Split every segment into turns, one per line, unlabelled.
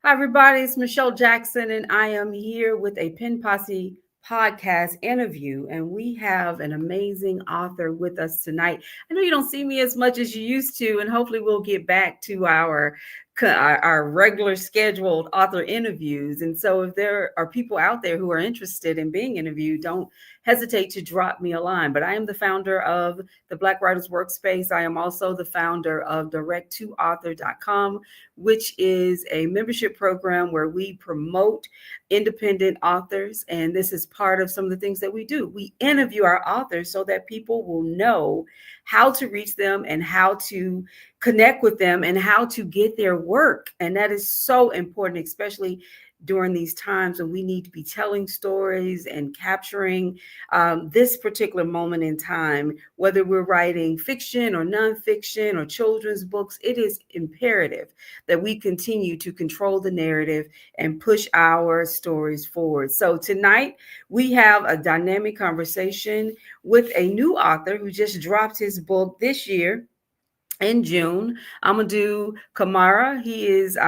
Hi, everybody. It's Michelle Jackson, and I am here with a Pen Posse podcast interview. And we have an amazing author with us tonight. I know you don't see me as much as you used to, and hopefully, we'll get back to our regular scheduled author interviews. And so, if there are people out there who are interested in being interviewed, don't hesitate to drop me a line. But I am the founder of the Black Writers Workspace. I am also the founder of direct2author.com, which is a membership program where we promote independent authors. And this is part of some of the things that we do. We interview our authors so that people will know how to reach them and how to connect with them and how to get their work. And that is so important, especially during these times when we need to be telling stories and capturing this particular moment in time, whether we're writing fiction or nonfiction or children's books. It is imperative that we continue to control the narrative and push our stories forward. So tonight we have a dynamic conversation with a new author who just dropped his book this year in June. Amadou Camara. He is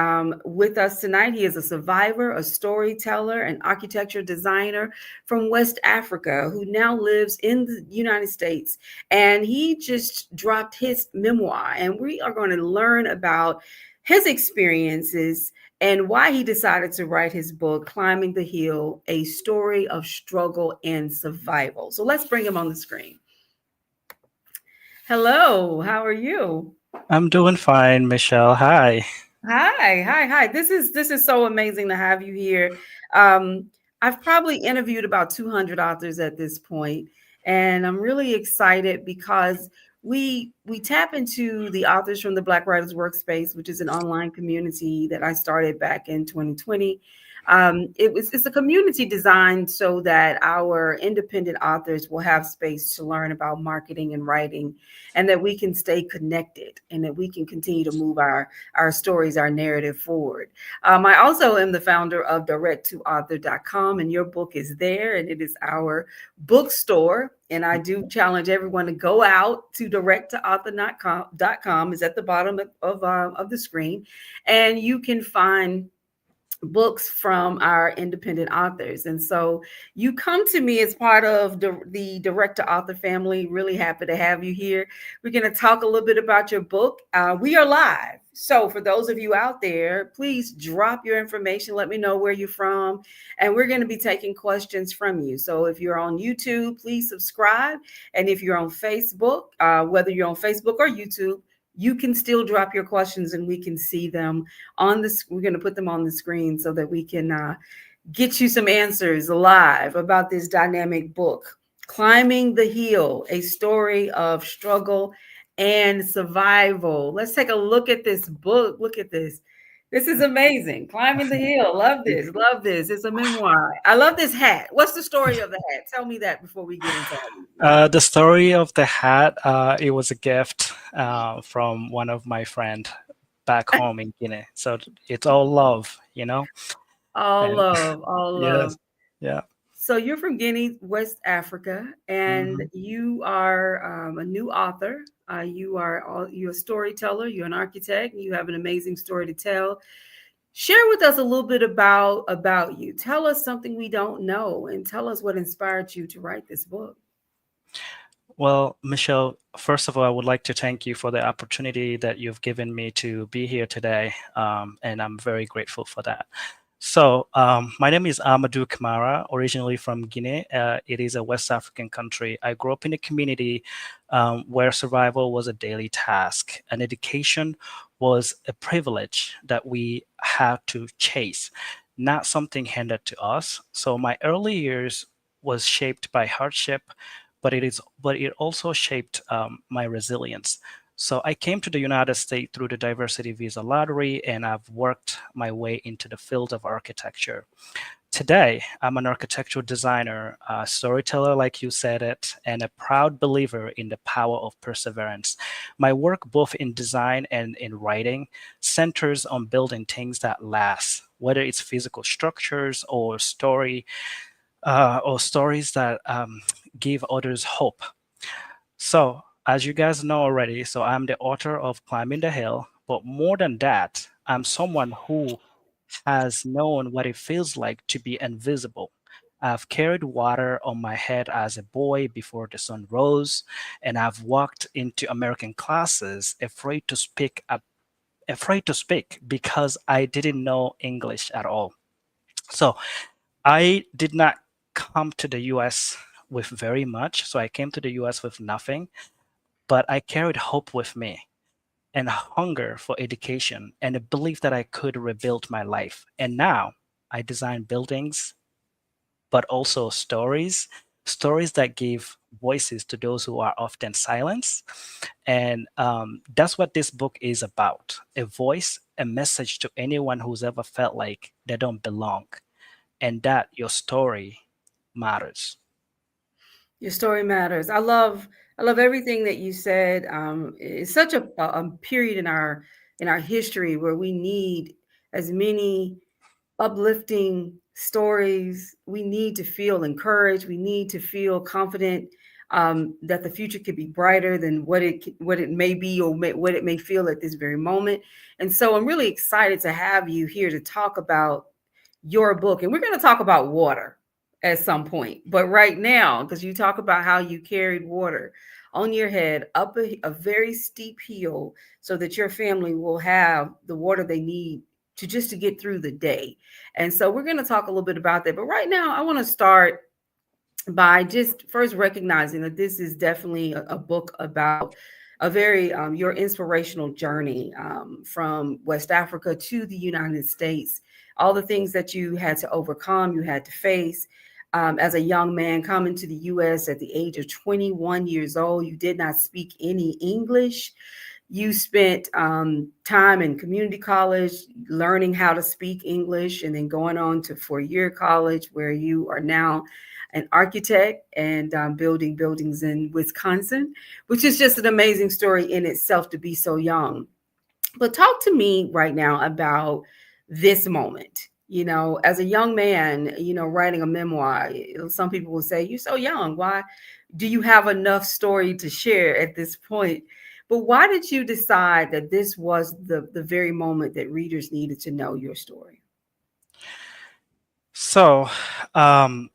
with us tonight. He is a survivor, a storyteller, an architecture designer from West Africa who now lives in the United States. And he just dropped his memoir. And we are going to learn about his experiences and why he decided to write his book, Climbing the Hill, a story of struggle and survival. So let's bring him on the screen. Hello, how are you?
I'm doing fine, Michelle. Hi.
Hi. This is so amazing to have you here. Um, I've probably interviewed about 200 authors at this point, and I'm really excited because we tap into the authors from the Black Writers Workspace, which is an online community that I started back in 2020. It's a community designed so that our independent authors will have space to learn about marketing and writing, and that we can stay connected and that we can continue to move our stories, our narrative forward. I also am the founder of direct2author.com, and your book is there, and it is our bookstore. And I do challenge everyone to go out to direct2author.com. Is at the bottom of the screen, and you can find books from our independent authors. And so you come to me as part of the direct to author family. Really happy to have you here. We're going to talk a little bit about your book. We are live. So for those of you out there, please drop your information. Let me know where you're from. And we're going to be taking questions from you. So if you're on YouTube, please subscribe. And if you're on Facebook, whether you're on Facebook or YouTube, you can still drop your questions and we can see them on this. We're going to put them on the screen so that we can get you some answers live about this dynamic book, Climbing the Hill, a story of struggle and survival. Let's take a look at this book. Look at this. This is amazing. Climbing the Hill. Love this. Love this. It's a memoir. I love this hat. What's the story of the hat? Tell me that before we get into it.
The story of the hat, it was a gift from one of my friend back home in Guinea. So it's all love, you know?
All
And
love, all love.
yes, yeah.
So you're from Guinea, West Africa, and
hmm
you are a new author. You're a storyteller. You're an architect. You have an amazing story to tell. Share with us a little bit about you. Tell us something we don't know, and tell us what inspired you to write this book.
Well, Michelle, first of all, I would like to thank you for the opportunity that you've given me to be here today. And I'm very grateful for that. So, my name is Amadou Camara, originally from Guinea. It is a West African country. I grew up in a community where survival was a daily task, and education was a privilege that we had to chase, not something handed to us. So, my early years was shaped by hardship, but it also shaped my resilience. So I came to the United States through the diversity visa lottery, and I've worked my way into the field of architecture. Today, I'm an architectural designer, a storyteller, like you said it, and a proud believer in the power of perseverance. My work, both in design and in writing, centers on building things that last, whether it's physical structures or stories that give others hope. So, as you guys know already, so I'm the author of Climbing the Hill, but more than that, I'm someone who has known what it feels like to be invisible. I've carried water on my head as a boy before the sun rose, and I've walked into American classes afraid to speak because I didn't know English at all. So I did not come to the US with very much. So I came to the US with nothing, but I carried hope with me and hunger for education and a belief that I could rebuild my life. And now I design buildings, but also stories that give voices to those who are often silenced. And that's what this book is about: a voice, a message to anyone who's ever felt like they don't belong, and that your story matters.
Your story matters. I love everything that you said. It's such a period in our history where we need as many uplifting stories. We need to feel encouraged. We need to feel confident that the future could be brighter than what it may be or what it may feel at this very moment. And so I'm really excited to have you here to talk about your book. And we're going to talk about water at some point. But right now, because you talk about how you carried water on your head up a very steep hill so that your family will have the water they need to just to get through the day. And so we're going to talk a little bit about that. But right now, I want to start by just first recognizing that this is definitely a book about a very your inspirational journey from West Africa to the United States, all the things that you had to overcome, you had to face. As a young man coming to the US at the age of 21 years old, you did not speak any English. You spent time in community college learning how to speak English and then going on to 4-year college where you are now an architect and building buildings in Wisconsin, which is just an amazing story in itself to be so young. But talk to me right now about this moment. You know, as a young man, you know, writing a memoir, some people will say, "You're so young. Why do you have enough story to share at this point?" But why did you decide that this was the very moment that readers needed to know your story?
So, um,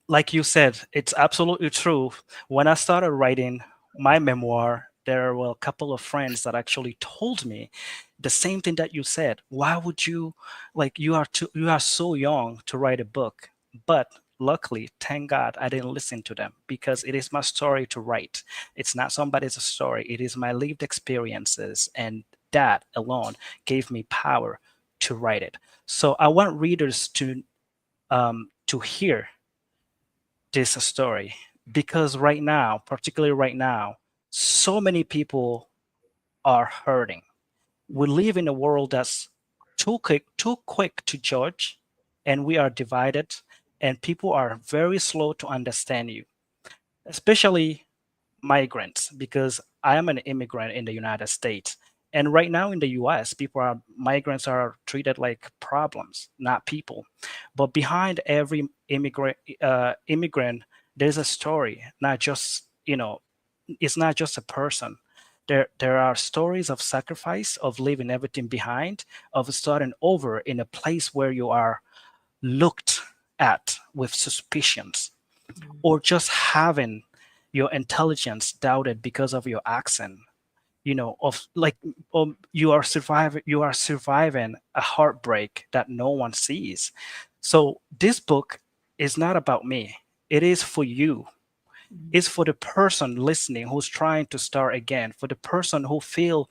like you said, it's absolutely true. When I started writing my memoir, there were a couple of friends that actually told me the same thing that you said. Why would you, like, you are so young to write a book? But luckily, thank God, I didn't listen to them because it is my story to write. It's not somebody's story. It is my lived experiences, and that alone gave me power to write it. So I want readers to hear this story because right now, particularly right now, so many people are hurting. We live in a world that's too quick to judge, and we are divided, and people are very slow to understand you, especially migrants, because I am an immigrant in the United States. And right now in the US, migrants are treated like problems, not people. But behind every immigrant, there's a story, not just, it's not just a person. There are stories of sacrifice, of leaving everything behind, of starting over in a place where you are looked at with suspicions, or just having your intelligence doubted because of your accent, of like, you are surviving a heartbreak that no one sees. So this book is not about me. It is for you. It's for the person listening who's trying to start again, for the person who feels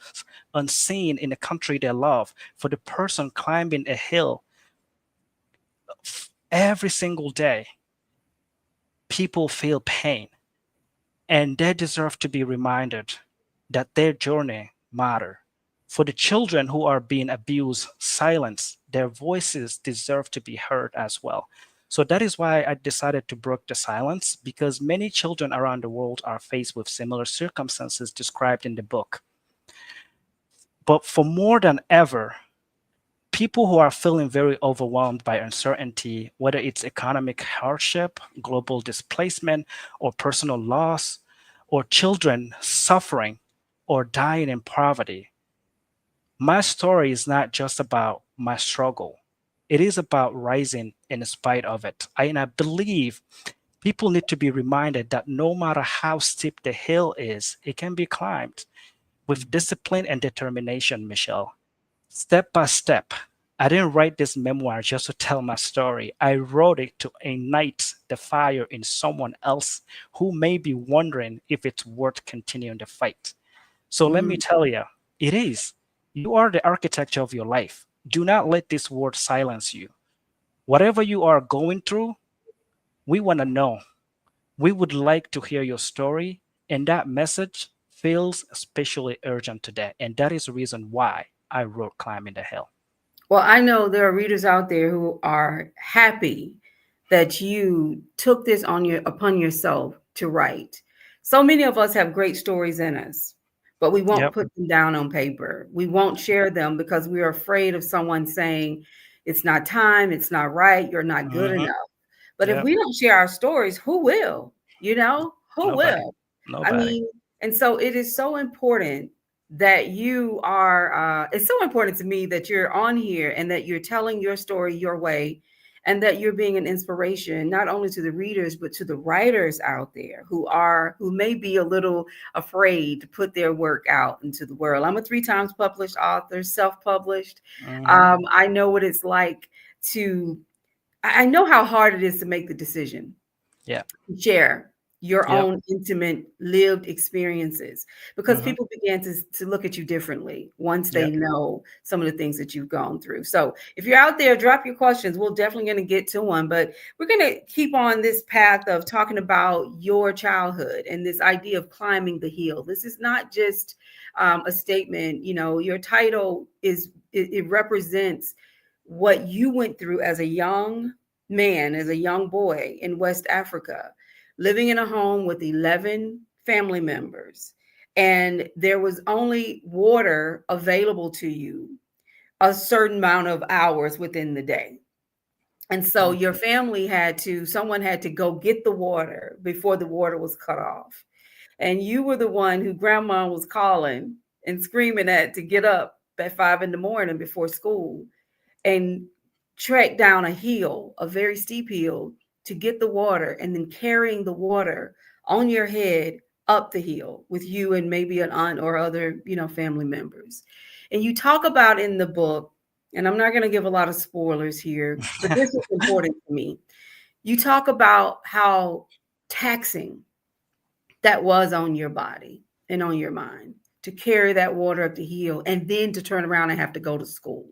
unseen in the country they love, for the person climbing a hill every single day. People feel pain, and they deserve to be reminded that their journey matter. For the children who are being abused, silenced, their voices deserve to be heard as well. So that is why I decided to break the silence, because many children around the world are faced with similar circumstances described in the book. But for more than ever, people who are feeling very overwhelmed by uncertainty, whether it's economic hardship, global displacement, or personal loss, or children suffering or dying in poverty, my story is not just about my struggle. It is about rising in spite of it. And I believe people need to be reminded that no matter how steep the hill is, it can be climbed with discipline and determination, Michelle. Step by step. I didn't write this memoir just to tell my story. I wrote it to ignite the fire in someone else who may be wondering if it's worth continuing the fight. So let me
Mm.
tell you, it is. You are the architect of your life. Do not let this word silence you. Whatever you are going through, we want to know. We would like to hear your story, and that message feels especially urgent today. And that is the reason why I wrote Climbing the Hill.
Well, I know there are readers out there who are happy that you took this on your upon yourself to write. So many of us have great stories in us, but we won't
Yep.
put them down on paper. We won't share them because we are afraid of someone saying it's not time, it's not right, you're not good
Hmm.
enough. But if
Yep.
we don't share our stories, who will? You know, who
Nobody.
will? I
Nobody.
mean, and so it is so important that you are, it's so important to me that you're on here and that you're telling your story your way and that you're being an inspiration not only to the readers but to the writers out there who may be a little afraid to put their work out into the world. I'm a 3 times published author, self-published.
Hmm.
I know what it's like to I know how hard it is to make the decision,
Yeah.
share your
Yep.
own intimate lived experiences because
Hmm.
people begin to look at you differently once they
Yep.
know some of the things that you've gone through. So if you're out there, drop your questions. We're definitely going to get to one, but we're going to keep on this path of talking about your childhood and this idea of climbing the hill. This is not just a statement. You know, your title it represents what you went through as a young man, as a young boy in West Africa, living in a home with 11 family members, and there was only water available to you a certain amount of hours within the day. And so your family someone had to go get the water before the water was cut off. And you were the one who grandma was calling and screaming at to get up at 5 in the morning before school and trek down a hill, a very steep hill, to get the water and then carrying the water on your head up the hill with you and maybe an aunt or other, family members. And you talk about in the book, and I'm not going to give a lot of spoilers here, but this is important to me. You talk about how taxing that was on your body and on your mind to carry that water up the hill and then to turn around and have to go to school.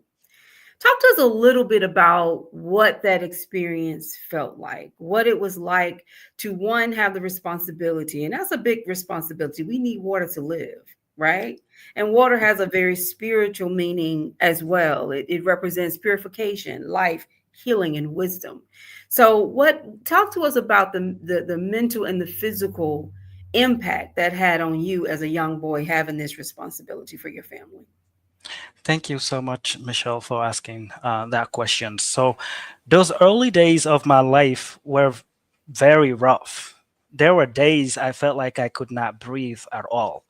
Talk to us a little bit about what that experience felt like, what it was like to one, have the responsibility. And that's a big responsibility. We need water to live, right? And water has a very spiritual meaning as well. It represents purification, life, healing, and wisdom. So, talk to us about the mental and the physical impact that had on you as a young boy having this responsibility for your family.
Thank you so much, Michelle, for asking that question. So, those early days of my life were very rough. There were days I felt like I could not breathe at all.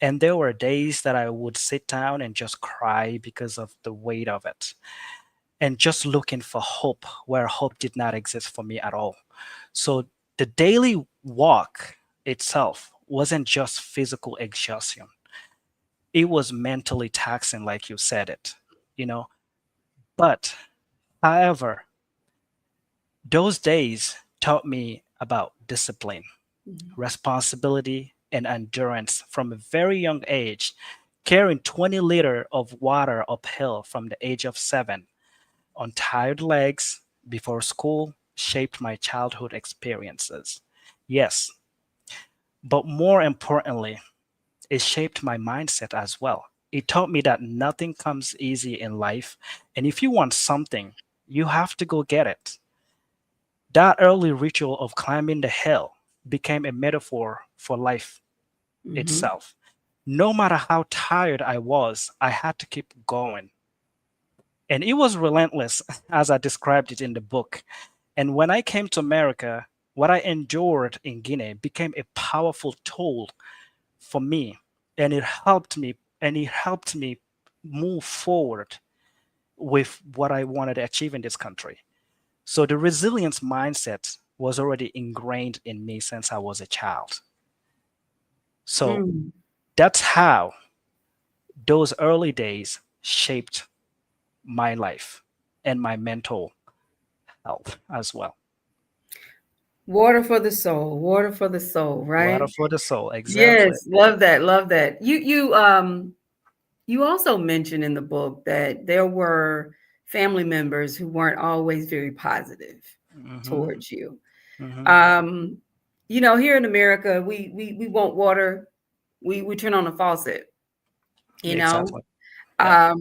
And there were days that I would sit down and just cry because of the weight of it. And just looking for hope where hope did not exist for me at all. So, the daily walk itself wasn't just physical exhaustion, it was mentally taxing, like you said it, you know. But however, those days taught me about discipline,
Mhm.
responsibility, and endurance from a very young age. Carrying 20 liters of water uphill from the age of 7 on tired legs before school shaped my childhood experiences. Yes, but more importantly, it shaped my mindset as well. It taught me that nothing comes easy in life, and if you want something, you have to go get it. That early ritual of climbing the hill became a metaphor for life
Mhm.
itself. No matter how tired I was, I had to keep going. And it was relentless, as I described it in the book. And when I came to America, what I endured in Guinea became a powerful tool for me. And it helped me move forward. with what I wanted to achieve in this country. So the resilience mindset was already ingrained in me since I was a child. So
Mm.
that's how those early days shaped my life and my mental health as well.
Water for the soul, water for the soul,
Water
right?
for the soul, exactly.
Yes, love that, love that. You also mentioned in the book that there were family members who weren't always very positive
Hmm.
towards you.
Hmm.
Um, here in America, we want water, we turn on the faucet, you know.
Exactly. Yeah.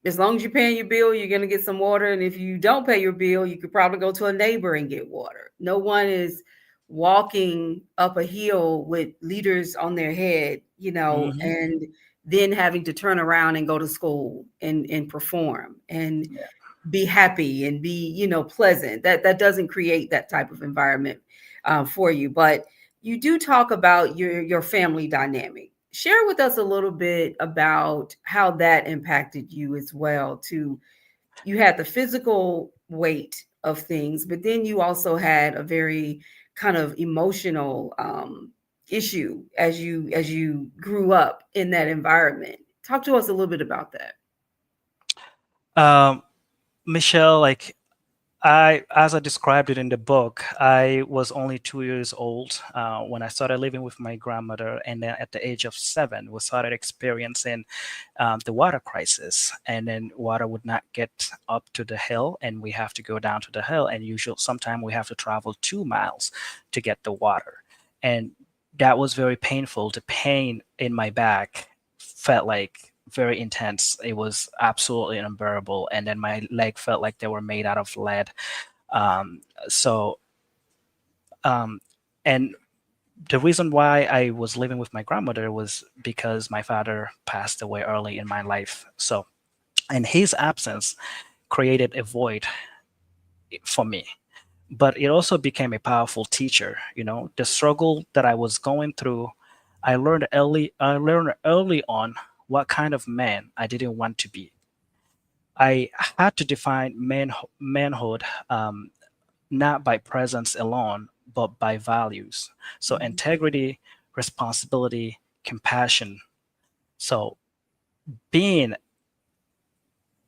As long as you're paying your bill, you're going to get some water. And if you don't pay your bill, you could probably go to a neighbor and get water. No one is walking up a hill with liters on their head,
Hmm.
and then having to turn around and go to school and perform and
Yeah.
be happy and be, pleasant. That doesn't create that type of environment for you. But you do talk about your family dynamic. Share with us a little bit about how that impacted you as well. You had the physical weight of things, but then you also had a very kind of emotional issue as you grew up in that environment. Talk to us a little bit about that.
Um, Michelle, like as I described it in the book, I was only 2 years old when I started living with my grandmother, and then at the age of 7, we started experiencing the water crisis. And then water would not get up to the hill, and we have to go down to the hill, and usually sometimes we have to travel 2 miles to get the water, and that was very painful. The pain in my back felt like very intense. It was absolutely unbearable. And then my leg felt like they were made out of lead. So, um, and the reason why I was living with my grandmother was because my father passed away early in my life. So, and his absence created a void for me. But it also became a powerful teacher. The struggle that I was going through, I learned early on what kind of man I didn't want to be. I had to define manhood, not by presence alone, but by values. So
Mhm.
integrity, responsibility, compassion. So being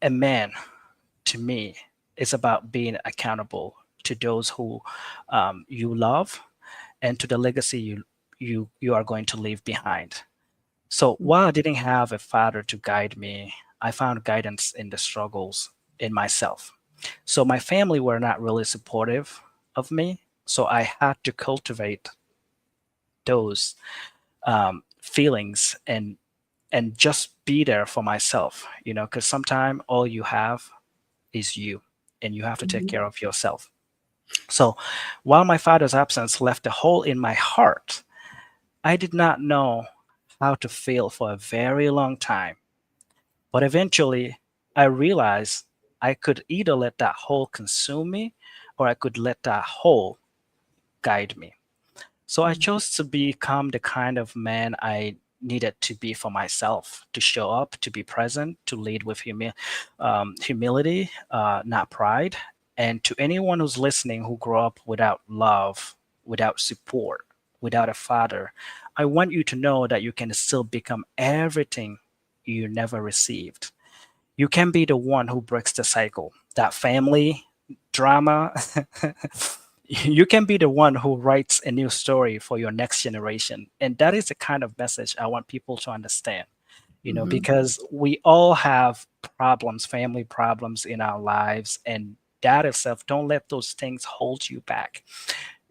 a man to me is about being accountable to those who you love and to the legacy you are going to leave behind. So while I didn't have a father to guide me, I found guidance in the struggles in myself. So my family were not really supportive of me. So I had to cultivate those feelings and just be there for myself, because sometimes all you have is you, and you have to take
Mhm.
care of yourself. So while my father's absence left a hole in my heart, I did not know how to feel for a very long time. But eventually, I realized I could either let that hole consume me, or I could let that hole guide me. So I
Mhm.
chose to become the kind of man I needed to be for myself, to show up, to be present, to lead with humility, not pride. And to anyone who's listening who grew up without love, without support, without a father, I want you to know that you can still become everything you never received. You can be the one who breaks the cycle, that family drama. You can be the one who writes a new story for your next generation. And that is the kind of message I want people to understand,
Mhm.
because we all have problems, family problems in our lives. And that itself, don't let those things hold you back.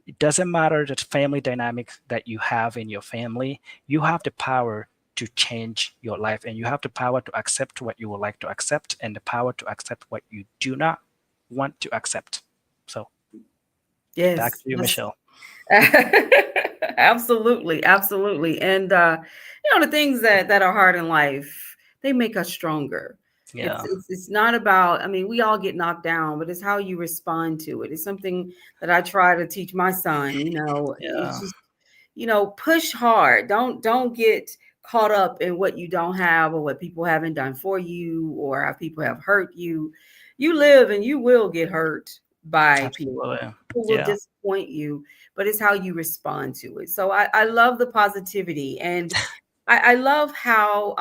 It doesn't matter the family dynamics that you have in your family, you have the power to change your life, and you have the power to accept what you would like to accept, and the power to accept what you do not want to accept. So back
Yes,
to you,
yes.
Michelle.
Absolutely, absolutely. And the things that are hard in life, they make us stronger. It's
Yeah.
it's it's not about, I mean, we all get knocked down, but it's how you respond to it. It's something that I try to teach my son, it's
Yeah.
just, push hard. Don't get caught up in what you don't have or what people haven't done for you or how people have hurt you. You live and you will get hurt by people.
Absolutely.
People will
Yeah.
disappoint you, but it's how you respond to it. So I love the positivity, and I love how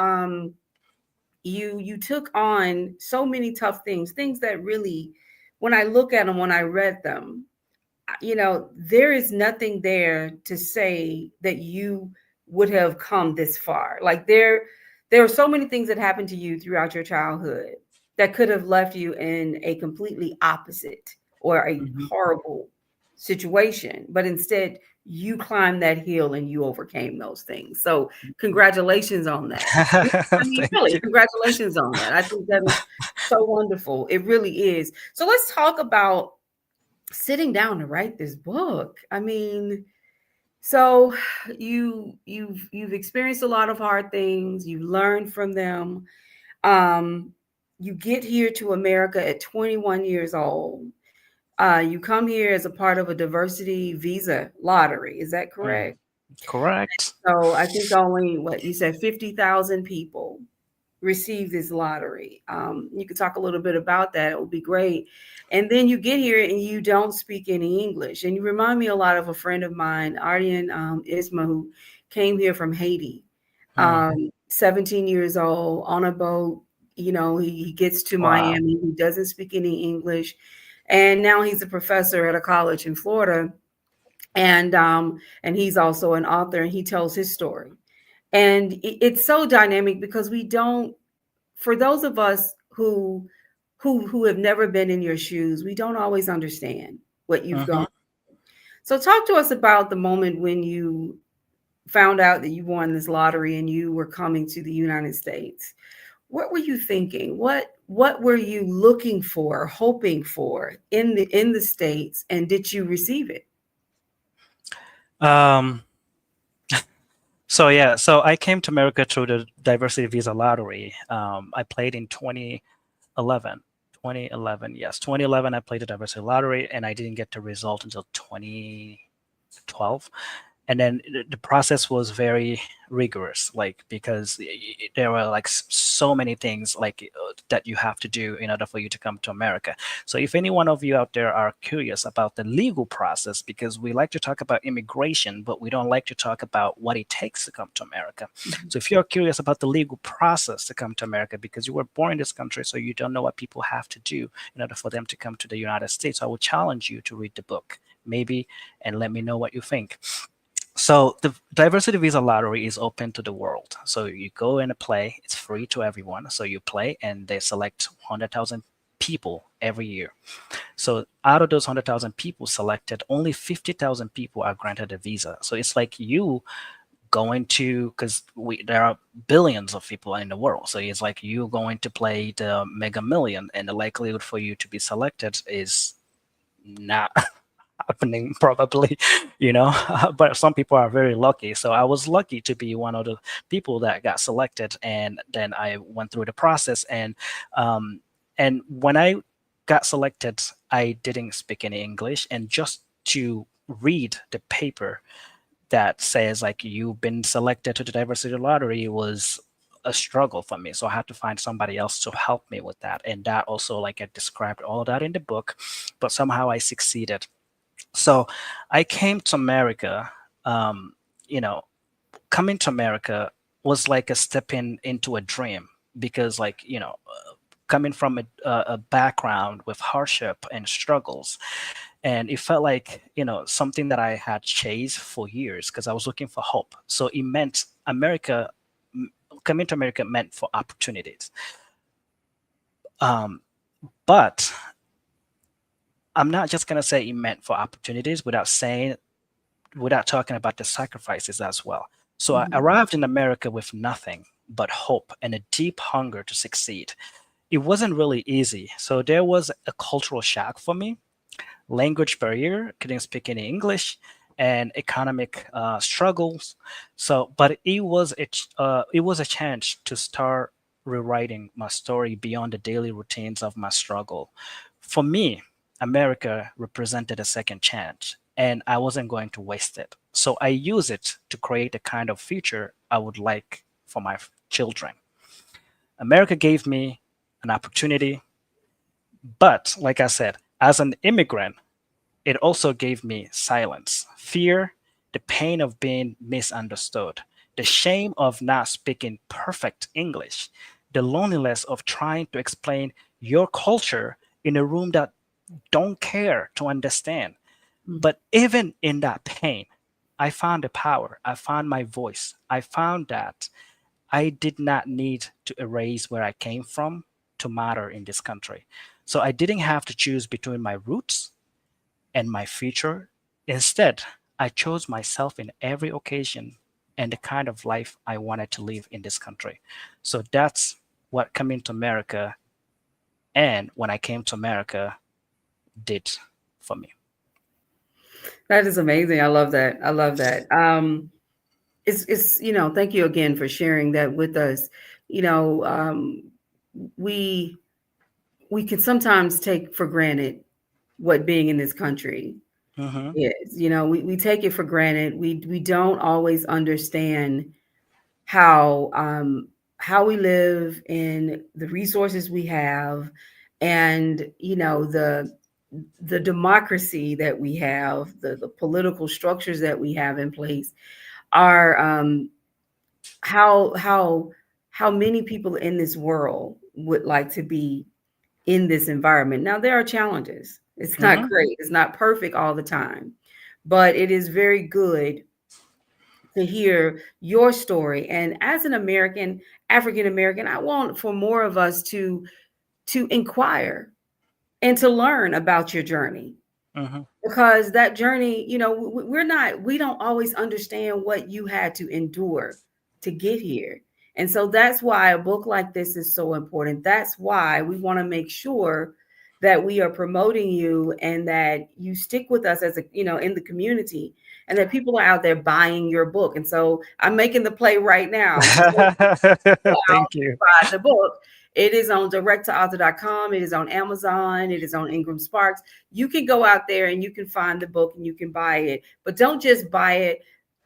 you took on so many tough things, things that really, when I look at them, when I read them, there is nothing there to say that you would have come this far. Like there are so many things that happened to you throughout your childhood that could have left you in a completely opposite or a
Mhm.
horrible situation, but instead you climbed that hill and you overcame those things. So congratulations on that. I mean,
Thank
really,
you.
congratulations on that. I think that is so wonderful. It really is. So let's talk about sitting down to write this book. I mean, so you've experienced a lot of hard things, you learned from them. Um, you get here to America at 21 years old. You come here as a part of a diversity visa lottery. Is that
Mm,
correct?
correct.
So I think only what you said, 50,000 people receive this lottery. You could talk a little bit about that. It would be great. And then you get here and you don't speak any English. And you remind me a lot of a friend of mine, Ardian Isma, who came here from Haiti,
Mm,
17 years old on a boat. He gets to
wow.
Miami. He doesn't speak any English. And now he's a professor at a college in Florida. And he's also an author, and he tells his story. And it's so dynamic because we don't, for those of us who have never been in your shoes, we don't always understand what you've
Mhm.
gone. So talk to us about the moment when you found out that you won this lottery and you were coming to the United States. What were you thinking? What were you looking for, hoping for in the States, and did you receive it?
Um, so yeah, so I came to America through the diversity visa lottery. I played in 2011. 2011, yes, 2011. I played the diversity lottery, and I didn't get the result until 2012. And then the process was very rigorous, like because there were like so many things like that you have to do in order for you to come to America. So if any one of you out there are curious about the legal process, because we like to talk about immigration, but we don't like to talk about what it takes to come to America.
Mhm.
So if you're curious about the legal process to come to America because you were born in this country, so you don't know what people have to do in order for them to come to the United States, I would challenge you to read the book, maybe, and let me know what you think. So the diversity visa lottery is open to the world. So you go and play. It's free to everyone. So you play, and they select 100,000 people every year. So out of those 100,000 people selected, only 50,000 people are granted a visa. So it's like you going to, because we there are billions of people in the world. So it's like you going to play the Mega Million, and the likelihood for you to be selected is not happening probably, you know. But some people are very lucky, so I was lucky to be one of the people that got selected, and then I went through the process. Um and when I got selected, I didn't speak any English, and just to read the paper that says like you've been selected to the diversity lottery was a struggle for me. So I had to find somebody else to help me with that, and that also, like, I described all of that in the book, but somehow I succeeded. So I came to America. Um, you know, coming to America was like a stepping into a dream, because, like, coming from a background with hardship and struggles, and it felt like, something that I had chased for years, because I was looking for hope. So it meant America. Coming to America meant for opportunities. Um, but I'm not just gonna say it meant for opportunities without talking about the sacrifices as well. So I
Mhm.
arrived in America with nothing but hope and a deep hunger to succeed. It wasn't really easy. So there was a cultural shock for me, language barrier, couldn't speak any English, and economic struggles. So, but it was a chance to start rewriting my story beyond the daily routines of my struggle. For me, America represented a second chance, and I wasn't going to waste it. So I use it to create the kind of future I would like for my children. America gave me an opportunity, but like I said, as an immigrant, it also gave me silence, fear, the pain of being misunderstood, the shame of not speaking perfect English, the loneliness of trying to explain your culture in a room that don't care to understand.
Mm.
But even in that pain, I found the power. I found my voice. I found that I did not need to erase where I came from to matter in this country. So I didn't have to choose between my roots and my future. Instead, I chose myself in every occasion and the kind of life I wanted to live in this country. So that's what coming to America and when I came to America did for me.
That is amazing. I love that. I love that. It's thank you again for sharing that with us. You know, we we can sometimes take for granted what being in this country
Mm-hmm,
is. We take it for granted. We don't always understand how how we live in the resources we have, and the democracy that we have, the political structures that we have in place are how many people in this world would like to be in this environment. Now there are challenges. It's not
mm-hmm,
great. It's not perfect all the time, but it is very good to hear your story. And as an American, African American, I want for more of us to inquire and to learn about your journey,
mm-hmm,
because that journey, we don't always understand what you had to endure to get here. And so that's why a book like this is so important. That's why we want to make sure that we are promoting you and that you stick with us as in the community, and that people are out there buying your book. And so I'm making the play right now.
Thank you.
Buy the book. It is on directtoauthor.com. It is on Amazon. It is on Ingram Sparks. You can go out there and you can find the book and you can buy it. But don't just buy it.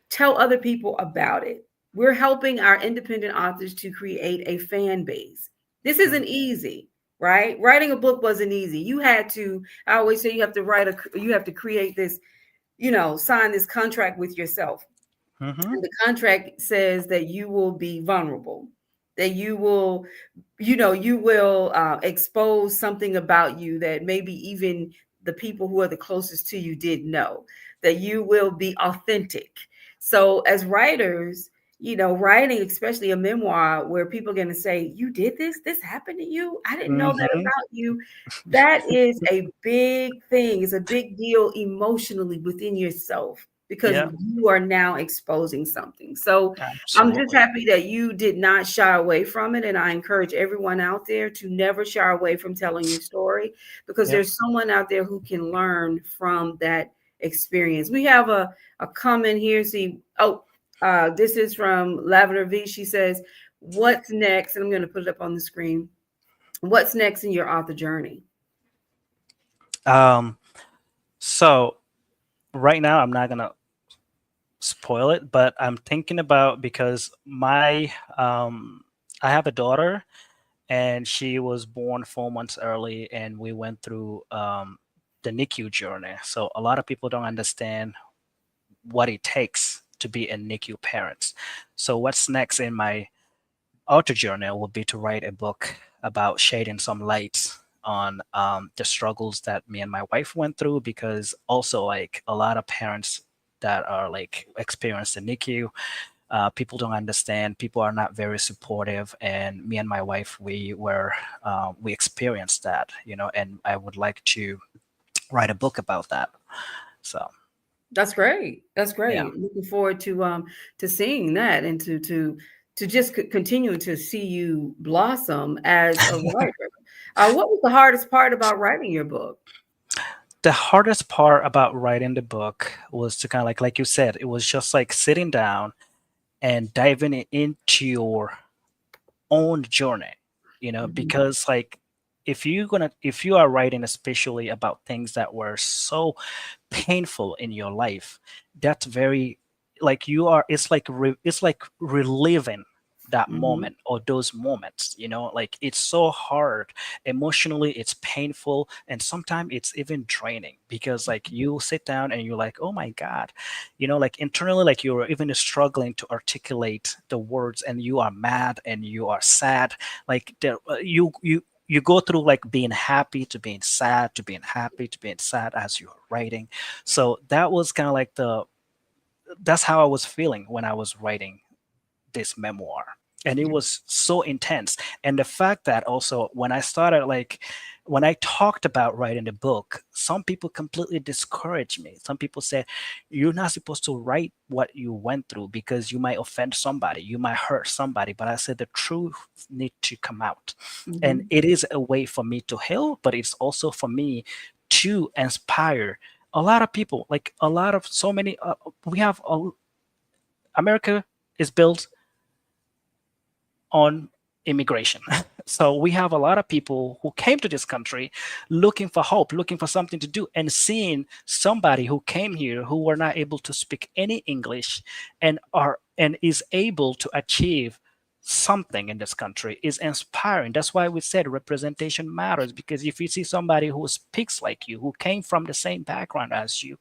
Tell other people about it. We're helping our independent authors to create a fan base. This isn't easy, right? Writing a book wasn't easy. I always say you have to create this, sign this contract with yourself.
Mm-hmm,
And the contract says that you will be vulnerable, that you will expose something about you that maybe even the people who are the closest to you did know, that you will be authentic. So as writers, writing, especially a memoir where people are going to say, you did this happened to you, I didn't know that
mm-hmm.
about you. That is a big thing. It's a big deal emotionally within yourself, because
Yeah,
you are now exposing something. So I'm just
absolutely.
happy that you did not shy away from it. And I encourage everyone out there to never shy away from telling your story, because
Yep.
there's someone out there who can learn from that experience. We have a comment here. See, this is from Lavender V. She says, what's next? And I'm going to put it up on the screen. What's next in your author journey?
Um, so right now I'm not gonna spoil it, but I'm thinking about because my I have a daughter and she was born 4 months early and we went through the NICU journey. So a lot of people don't understand what it takes to be a NICU parent. So what's next in my author journey will be to write a book about shedding some light on the struggles that me and my wife went through, because also like a lot of parents that are like experience the NICU, people don't understand, people are not very supportive, and me and my wife, we experienced that, and I would like to write a book about that. So
That's great. That's
yeah.
great. Looking forward to seeing that, and to just continue to see you blossom as a writer. What was the hardest part about writing your book?
The hardest part about writing the book was to kind of like you said, it was just like sitting down and diving into your own journey,
Mhm.
because like if you are writing especially about things that were so painful in your life, that's very like you are it's like reliving. that
Mm-hmm.
moment or those moments. Like it's so hard emotionally, it's painful, and sometimes it's even draining, because like you sit down and you're like, oh my god, like internally, like you're even struggling to articulate the words, and you are mad and you are sad. Like you go through like being happy to being sad to being happy to being sad as you're writing. So that was kind of like that's how I was feeling when I was writing this memoir. And it was so intense. And the fact that also when I started, like when I talked about writing the book, some people completely discouraged me. Some people said, you're not supposed to write what you went through because you might offend somebody, you might hurt somebody. But I said the truth need to come out. And
Mm-hmm.
it is a way for me to heal, but it's also for me to inspire a lot of people, like a lot of so many we have America is built on immigration. So we have a lot of people who came to this country looking for hope, looking for something to do, and seeing somebody who came here who were not able to speak any English and is able to achieve something in this country is inspiring. That's why we said representation matters, because if you see somebody who speaks like you, who came from the same background as you,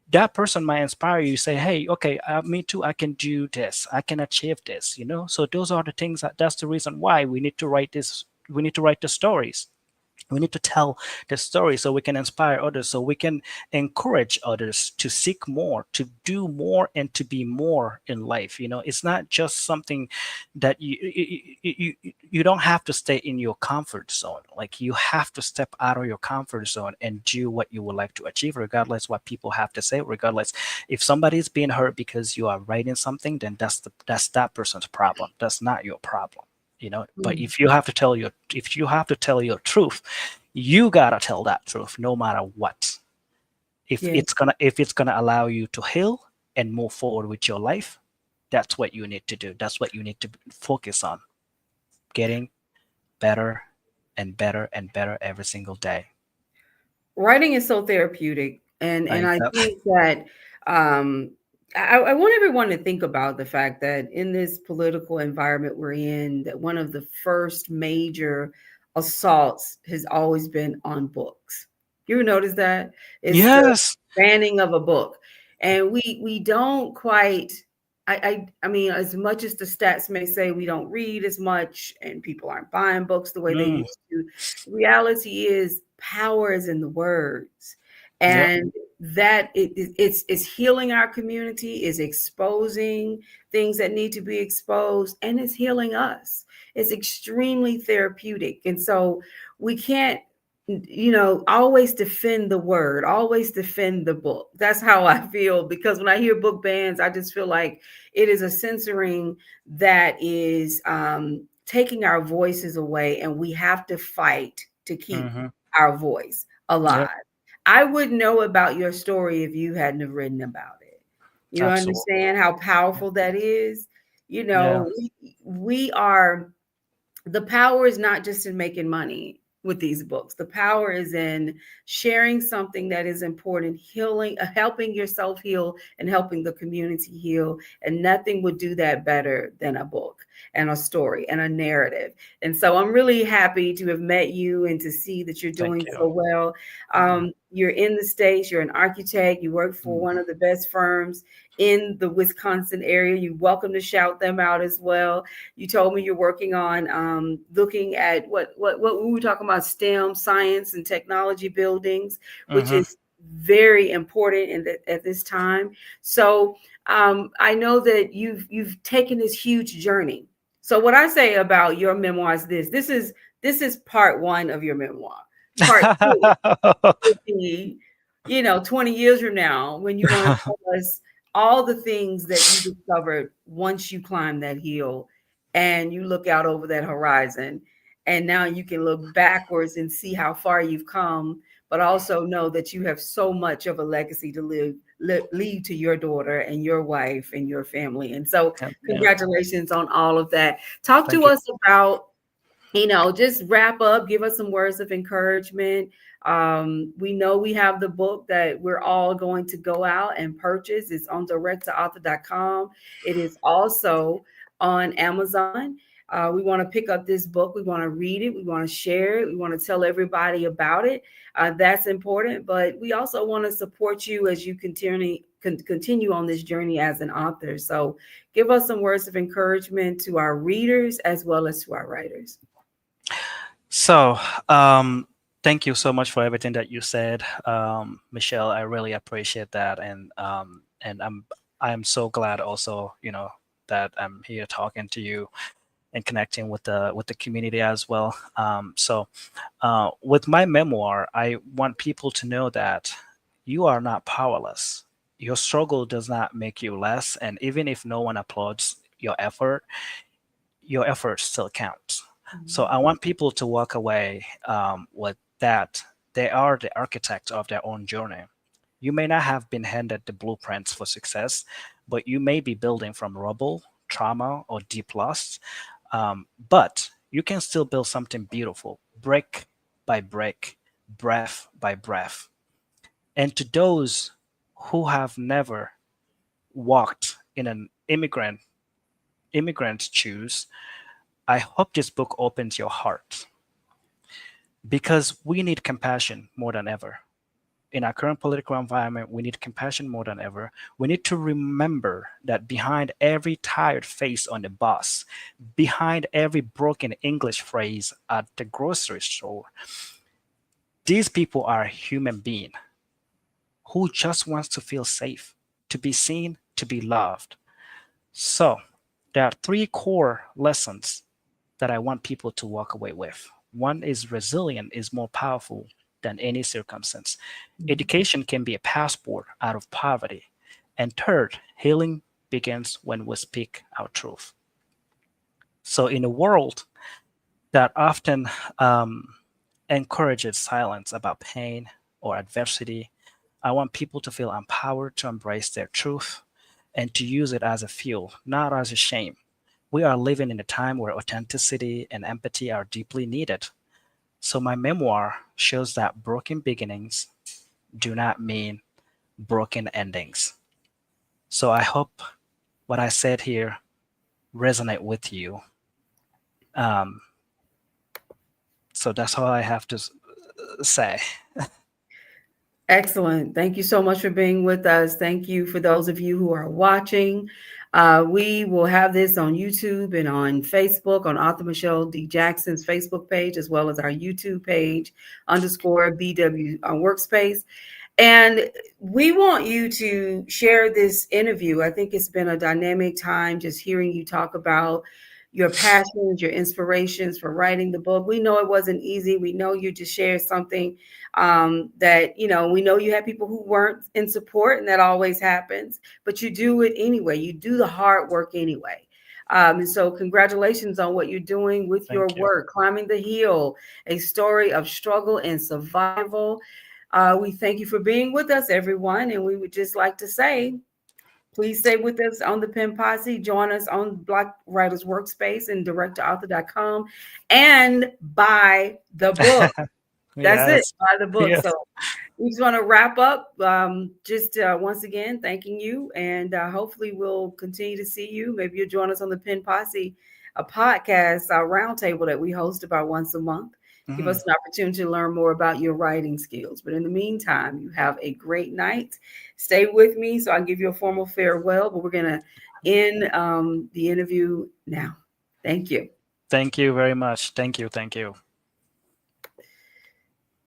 that person might inspire you, say, hey, okay, me too, I can do this, I can achieve this, so those are the things that's the reason why we need to write this. We need to write the stories. We need to tell the story so we can inspire others, so we can encourage others to seek more, to do more, and to be more in life. It's not just something that you don't have to stay in your comfort zone. Like you have to step out of your comfort zone and do what you would like to achieve, regardless what people have to say. Regardless, if somebody is being hurt because you are writing something, then that's that person's problem. That's not your problem. But
Mm-hmm.
if you have to tell your truth, you gotta tell that truth no matter what. if
Yeah.
it's gonna if it's gonna allow you to heal and move forward with your life, that's what you need to do. That's what you need to focus on, getting better and better and better every single day.
Writing is so therapeutic, and
Like
I
that.
think that um I want everyone to think about the fact that in this political environment we're in, that one of the first major assaults has always been on books. You ever notice that? It's the
Yes.
banning of a book. And we don't quite I mean, as much as the stats may say we don't read as much and people aren't buying books the way they
Mm.
used to, reality is power is in the words.
Yep.
And that it's healing our community, is exposing things that need to be exposed, and it's healing us. It's extremely therapeutic. And so we can't, always defend the word, always defend the book. That's how I feel, because when I hear book bans, I just feel like it is a censoring that is taking our voices away, and we have to fight to keep
Hmm.
our voice alive.
Yep.
I wouldn't know about your story if you hadn't have written about it. You
Absolutely.
understand how
Yeah.
powerful that is?
Yeah.
We are, the power is not just in making money with these books. The power is in sharing something that is important, healing, helping yourself heal, and helping the community heal. And nothing would do that better than a book and a story and a narrative. And so I'm really happy to have met you and to see that you're
Thank
doing
you.
so well.
Yeah.
You're in the States, you're an architect, you work for
Mm.
one of the best firms in the Wisconsin area. You're welcome to shout them out as well. You told me you're working on looking at what we were talking about, STEM, science and technology buildings, which
Hmm.
is very important at this time. So I know that you've taken this huge journey. So what I say about your memoir is this is part one of your memoir. Part two would be, 20 years from now, when you want to tell us all the things that you discovered once you climb that hill and you look out over that horizon. And now you can look backwards and see how far you've come, but also know that you have so much of a legacy to leave to your daughter and your wife and your family. And so,
Yeah.
congratulations on all of that. Talk to
Thank you.
us about, just wrap up, give us some words of encouragement. We know we have the book that we're all going to go out and purchase. It's on directtoauthor.com. It is also on Amazon. We want to pick up this book. We want to read it. We want to share it. We want to tell everybody about it. That's important. But we also want to support you as you continue on this journey as an author. So give us some words of encouragement to our readers as well as to our writers.
So, thank you so much for everything that you said, Michelle. I really appreciate that, and I am so glad also, that I'm here talking to you and connecting with the community as well. With my memoir, I want people to know that you are not powerless. Your struggle does not make you less, and even if no one applauds your effort still counts. So
Mhm.
I want people to walk away with that. They are the architect of their own journey. You may not have been handed the blueprints for success, but you may be building from rubble, trauma, or deep loss. But you can still build something beautiful, brick by brick, breath by breath. And to those who have never walked in an immigrant's shoes, I hope this book opens your heart because we need compassion more than ever. In our current political environment, we need compassion more than ever. We need to remember that behind every tired face on the bus, behind every broken English phrase at the grocery store, these people are human beings who just wants to feel safe, to be seen, to be loved. So, there are three core lessons that I want people to walk away with. One is resilient is more powerful than any circumstance.
Mhm.
Education can be a passport out of poverty. And third, healing begins when we speak our truth. So, in a world that often encourages silence about pain or adversity, I want people to feel empowered to embrace their truth and to use it as a fuel, not as a shame. We are living in a time where authenticity and empathy are deeply needed. So, my memoir shows that broken beginnings do not mean broken endings. So, I hope what I said here resonate with you. Um, so, that's all I have to say.
Excellent. Thank you so much for being with us. Thank you for those of you who are watching. We will have this on YouTube and on Facebook, on Author Michelle D. Jackson's Facebook page, as well as our YouTube page, underscore BW Workspace. And we want you to share this interview. I think it's been a dynamic time just hearing you talk about your passions, your inspirations for writing the book. We know it wasn't easy. We know you just shared something that, we know you had people who weren't in support, and that always happens, but you do it anyway. You do the hard work anyway. And so, congratulations on what you're doing with your
Thank you.
work, Climbing the Hill, a story of struggle and survival. We thank you for being with us, everyone. And we would just like to say, please stay with us on the Pen Posse. Join us on Black Writers Workspace and directauthor.com and buy the book. That's it.
Yes.
Buy the book. So
Yes.
we just want to wrap up. Just once again, thanking you. And hopefully we'll continue to see you. Maybe you'll join us on the Pen Posse, a podcast, a roundtable that we host about once a month. Give
Mhm.
us an opportunity to learn more about your writing skills. But in the meantime, you have a great night. Stay with me so I can give you a formal farewell. But we're going to end the interview now. Thank you.
Thank you very much. Thank you. Thank you.